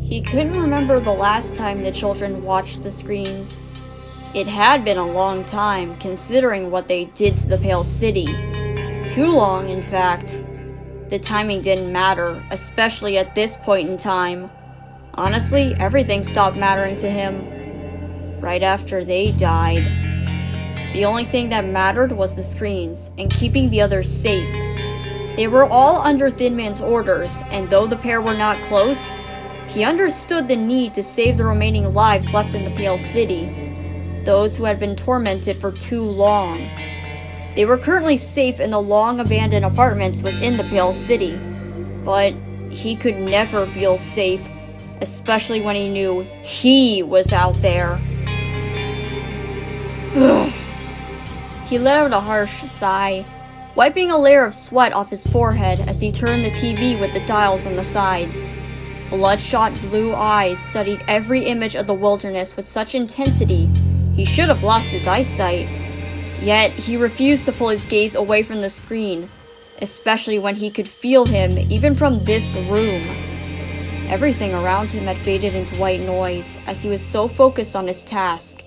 He couldn't remember the last time the children watched the screens. It had been a long time, considering what they did to the Pale City. Too long, in fact. The timing didn't matter, especially at this point in time. Honestly, everything stopped mattering to him right after they died. The only thing that mattered was the screens, and keeping the others safe. They were all under Thin Man's orders, and though the pair were not close, he understood the need to save the remaining lives left in the Pale City, those who had been tormented for too long. They were currently safe in the long-abandoned apartments within the Pale City, but he could never feel safe, especially when he knew he was out there. He let out a harsh sigh, wiping a layer of sweat off his forehead as he turned the TV with the dials on the sides. Bloodshot blue eyes studied every image of the wilderness with such intensity, he should have lost his eyesight. Yet, he refused to pull his gaze away from the screen, especially when he could feel him even from this room. Everything around him had faded into white noise as he was so focused on his task.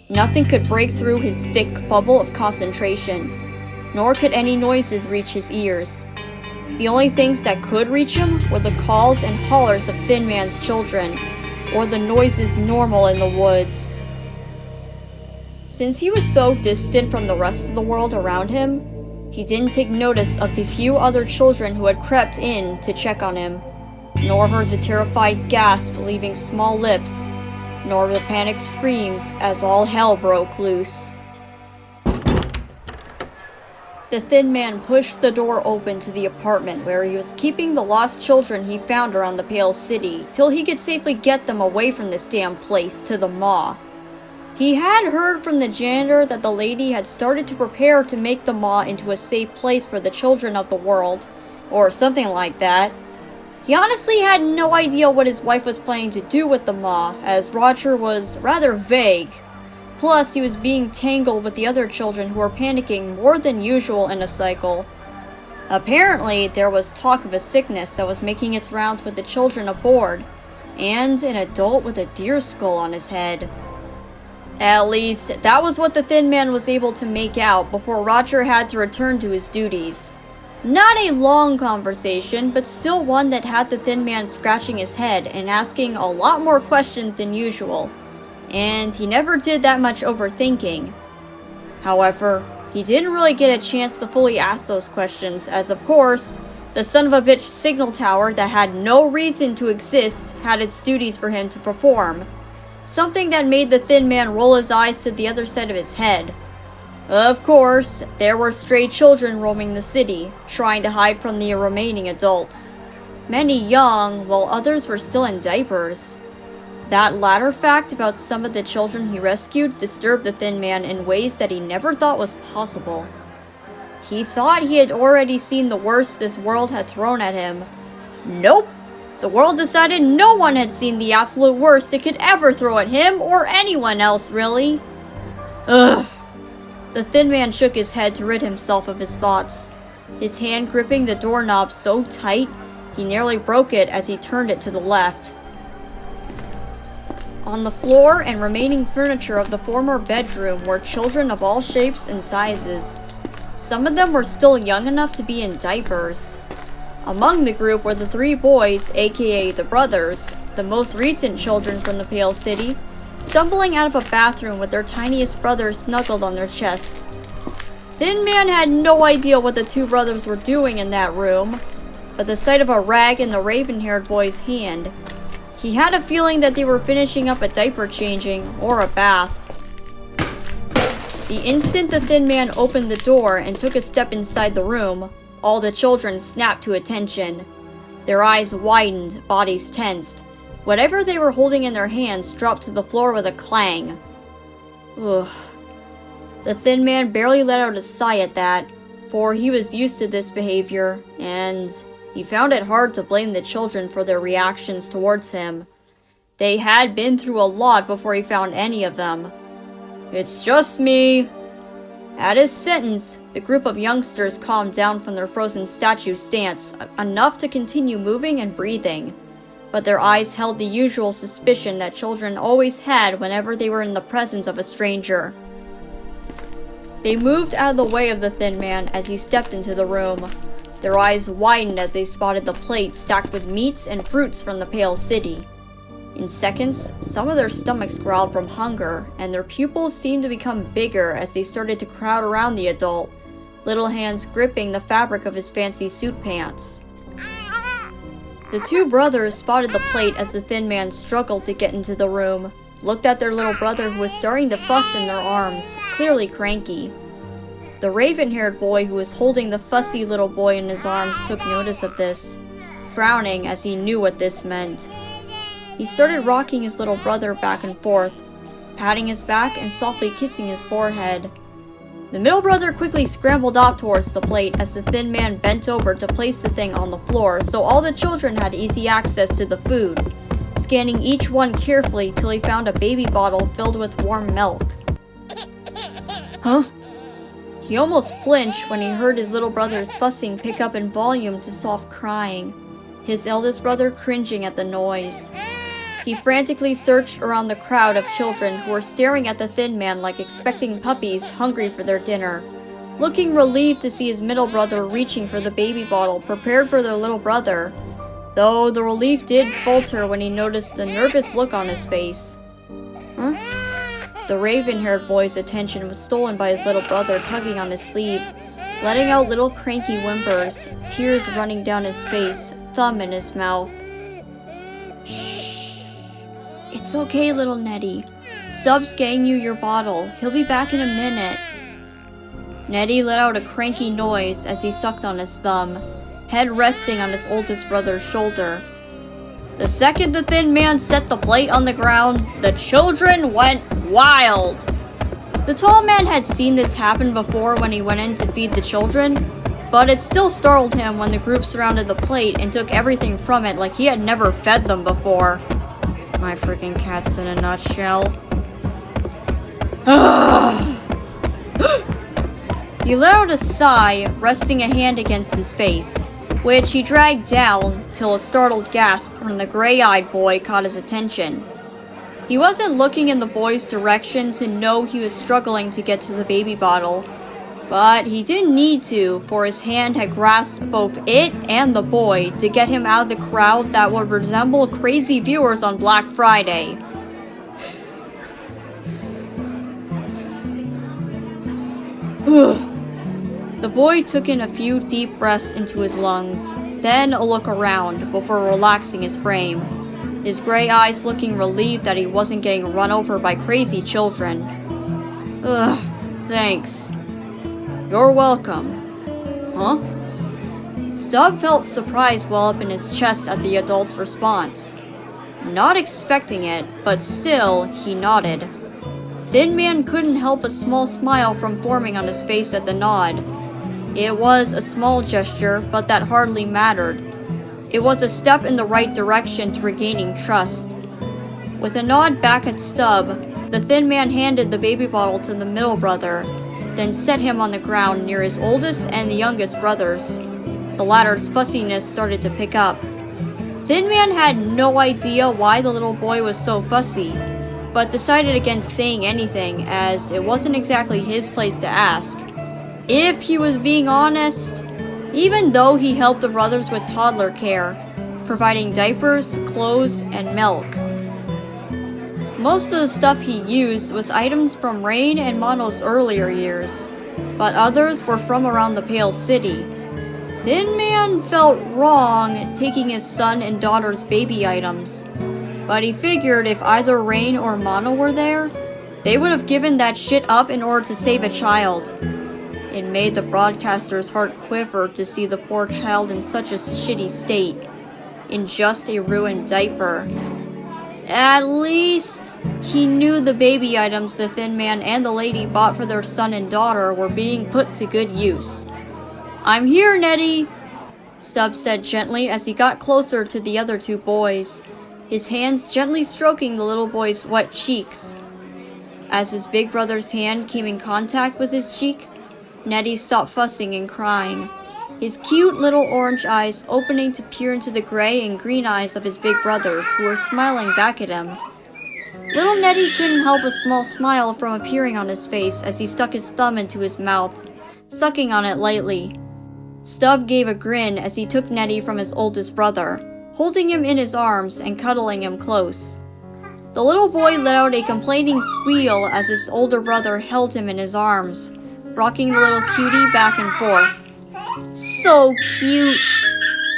Nothing could break through his thick bubble of concentration, nor could any noises reach his ears. The only things that could reach him were the calls and hollers of Thin Man's children, or the noises normal in the woods. Since he was so distant from the rest of the world around him, he didn't take notice of the few other children who had crept in to check on him, nor heard the terrified gasp leaving small lips, nor the panicked screams as all hell broke loose. The Thin Man pushed the door open to the apartment where he was keeping the lost children he found around the Pale City, till he could safely get them away from this damn place to the Maw. He had heard from the janitor that the lady had started to prepare to make the Maw into a safe place for the children of the world, or something like that. He honestly had no idea what his wife was planning to do with the Maw, as Roger was rather vague. Plus, he was being tangled with the other children who were panicking more than usual in a cycle. Apparently, there was talk of a sickness that was making its rounds with the children aboard, and an adult with a deer skull on his head. At least, that was what the Thin Man was able to make out before Roger had to return to his duties. Not a long conversation, but still one that had the Thin Man scratching his head and asking a lot more questions than usual. And he never did that much overthinking. However, he didn't really get a chance to fully ask those questions, as of course, the son of a bitch signal tower that had no reason to exist had its duties for him to perform. Something that made the Thin Man roll his eyes to the other side of his head. Of course, there were stray children roaming the city, trying to hide from the remaining adults. Many young, while others were still in diapers. That latter fact about some of the children he rescued disturbed the Thin Man in ways that he never thought was possible. He thought he had already seen the worst this world had thrown at him. Nope! The world decided no one had seen the absolute worst it could ever throw at him or anyone else, really. Ugh. The Thin Man shook his head to rid himself of his thoughts, his hand gripping the doorknob so tight he nearly broke it as he turned it to the left. On the floor and remaining furniture of the former bedroom were children of all shapes and sizes. Some of them were still young enough to be in diapers. Among the group were the three boys, aka the brothers, the most recent children from the Pale City, stumbling out of a bathroom with their tiniest brother snuggled on their chests. Thin Man had no idea what the two brothers were doing in that room, but the sight of a rag in the raven-haired boy's hand, he had a feeling that they were finishing up a diaper changing or a bath. The instant the Thin Man opened the door and took a step inside the room, all the children snapped to attention. Their eyes widened, bodies tensed. Whatever they were holding in their hands dropped to the floor with a clang. Ugh. The Thin Man barely let out a sigh at that, for he was used to this behavior, and he found it hard to blame the children for their reactions towards him. They had been through a lot before he found any of them. "It's just me." At his sentence, the group of youngsters calmed down from their frozen statue stance enough to continue moving and breathing. but their eyes held the usual suspicion that children always had whenever they were in the presence of a stranger. They moved out of the way of the thin man as he stepped into the room. Their eyes widened as they spotted the plate stacked with meats and fruits from the Pale City. In seconds, some of their stomachs growled from hunger, and their pupils seemed to become bigger as they started to crowd around the adult, little hands gripping the fabric of his fancy suit pants. The two brothers spotted the plate as the thin man struggled to get into the room, looked at their little brother who was starting to fuss in their arms, clearly cranky. The raven-haired boy who was holding the fussy little boy in his arms took notice of this, frowning as he knew what this meant. He started rocking his little brother back and forth, patting his back and softly kissing his forehead. The middle brother quickly scrambled off towards the plate as the thin man bent over to place the thing on the floor so all the children had easy access to the food, scanning each one carefully till he found a baby bottle filled with warm milk. Huh? He almost flinched when he heard his little brother's fussing pick up in volume to soft crying, his eldest brother cringing at the noise. He frantically searched around the crowd of children who were staring at the thin man like expecting puppies hungry for their dinner, looking relieved to see his middle brother reaching for the baby bottle prepared for their little brother, though the relief did falter when he noticed the nervous look on his face. Huh? The raven-haired boy's attention was stolen by his little brother tugging on his sleeve, letting out little cranky whimpers, tears running down his face, thumb in his mouth. It's okay, little Nettie. Stubbs getting you your bottle. He'll be back in a minute. Nettie let out a cranky noise as he sucked on his thumb, head resting on his oldest brother's shoulder. The second the thin man set the plate on the ground, the children went wild. The tall man had seen this happen before when he went in to feed the children, but it still startled him when the group surrounded the plate and took everything from it like he had never fed them before. My freaking cat's in a nutshell. He let out a sigh, resting a hand against his face, which he dragged down till a startled gasp from the gray-eyed boy caught his attention. He wasn't looking in the boy's direction to know he was struggling to get to the baby bottle, but he didn't need to, for his hand had grasped both it and the boy to get him out of the crowd that would resemble crazy viewers on Black Friday. The boy took in a few deep breaths into his lungs, then a look around before relaxing his frame, his gray eyes looking relieved that he wasn't getting run over by crazy children. Thanks. You're welcome. Huh? Stubb felt surprise well up in his chest at the adult's response. Not expecting it, but still, he nodded. Thin Man couldn't help a small smile from forming on his face at the nod. It was a small gesture, but that hardly mattered. It was a step in the right direction to regaining trust. With a nod back at Stubb, the thin man handed the baby bottle to the middle brother, then set him on the ground near his oldest and the youngest brothers. The latter's fussiness started to pick up. Thin Man had no idea why the little boy was so fussy, but decided against saying anything as it wasn't exactly his place to ask. If he was being honest, even though he helped the brothers with toddler care, providing diapers, clothes, and milk. Most of the stuff he used was items from Rain and Mono's earlier years, but others were from around the Pale City. Thin Man felt wrong taking his son and daughter's baby items, but he figured if either Rain or Mono were there, they would have given that shit up in order to save a child. It made the broadcaster's heart quiver to see the poor child in such a shitty state, in just a ruined diaper. At least, he knew the baby items the Thin Man and the lady bought for their son and daughter were being put to good use. "I'm here, Nettie," Stubbs said gently as he got closer to the other two boys, his hands gently stroking the little boy's wet cheeks. As his big brother's hand came in contact with his cheek, Nettie stopped fussing and crying. his cute little orange eyes opening to peer into the gray and green eyes of his big brothers who were smiling back at him. Little Nettie couldn't help a small smile from appearing on his face as he stuck his thumb into his mouth, sucking on it lightly. Stub gave a grin as he took Nettie from his oldest brother, holding him in his arms and cuddling him close. The little boy let out a complaining squeal as his older brother held him in his arms, rocking the little cutie back and forth. "So cute!"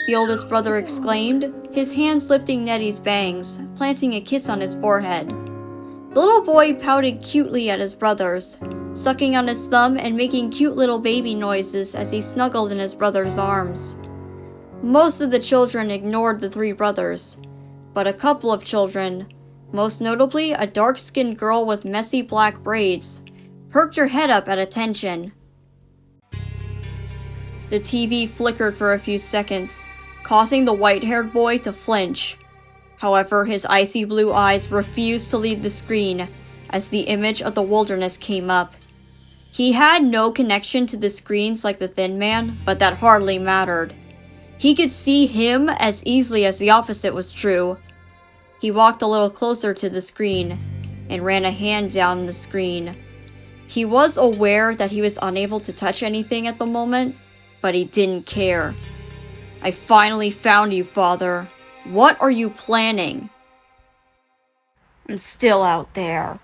the oldest brother exclaimed, his hands lifting Nettie's bangs, planting a kiss on his forehead. The little boy pouted cutely at his brothers, sucking on his thumb and making cute little baby noises as he snuggled in his brother's arms. Most of the children ignored the three brothers, but a couple of children, most notably a dark-skinned girl with messy black braids, perked her head up at attention. The TV flickered for a few seconds, causing the white-haired boy to flinch. However, his icy blue eyes refused to leave the screen as the image of the wilderness came up. He had no connection to the screens like the Thin Man, but that hardly mattered. He could see him as easily as the opposite was true. He walked a little closer to the screen and ran a hand down the screen. He was aware that he was unable to touch anything at the moment, but he didn't care. "I finally found you, Father. What are you planning?" "I'm still out there,"